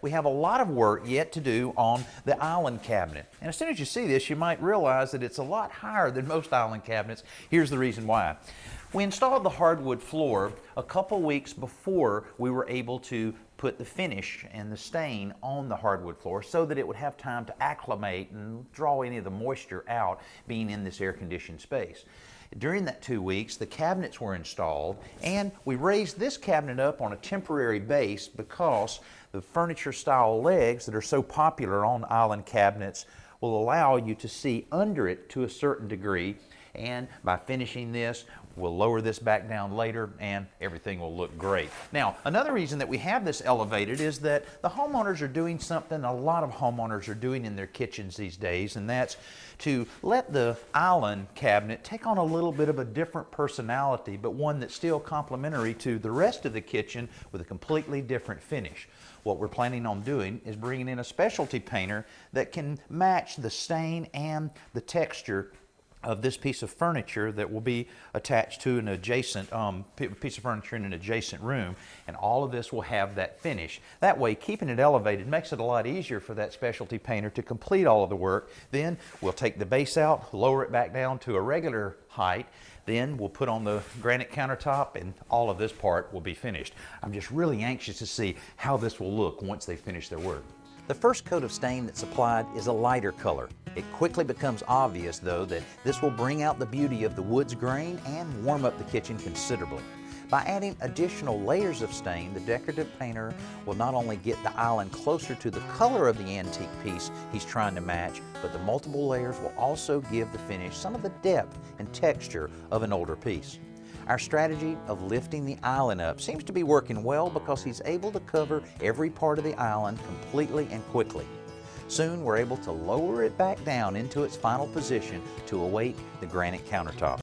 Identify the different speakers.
Speaker 1: we have a lot of work yet to do on the island cabinet. And as soon as you see this, you might realize that it's a lot higher than most island cabinets. Here's the reason why. We installed the hardwood floor a couple weeks before we were able to put the finish and the stain on the hardwood floor so that it would have time to acclimate and draw any of the moisture out being in this air-conditioned space. During that 2 weeks, the cabinets were installed, and we raised this cabinet up on a temporary base because the furniture style legs that are so popular on island cabinets will allow you to see under it to a certain degree. And by finishing this, we'll lower this back down later and everything will look great. Now, another reason that we have this elevated is that the homeowners are doing something a lot of homeowners are doing in their kitchens these days, and that's to let the island cabinet take on a little bit of a different personality, but one that's still complementary to the rest of the kitchen with a completely different finish. What we're planning on doing is bringing in a specialty painter that can match the stain and the texture of this piece of furniture that will be attached to an adjacent piece of furniture in an adjacent room, and all of this will have that finish. That way, keeping it elevated makes it a lot easier for that specialty painter to complete all of the work. Then we'll take the base out, lower it back down to a regular height, then we'll put on the granite countertop, and all of this part will be finished. I'm just really anxious to see how this will look once they finish their work. The first coat of stain that's applied is a lighter color. It quickly becomes obvious, though, that this will bring out the beauty of the wood's grain and warm up the kitchen considerably. By adding additional layers of stain, the decorative painter will not only get the island closer to the color of the antique piece he's trying to match, but the multiple layers will also give the finish some of the depth and texture of an older piece. Our strategy of lifting the island up seems to be working well because he's able to cover every part of the island completely and quickly. Soon we're able to lower it back down into its final position to await the granite countertop.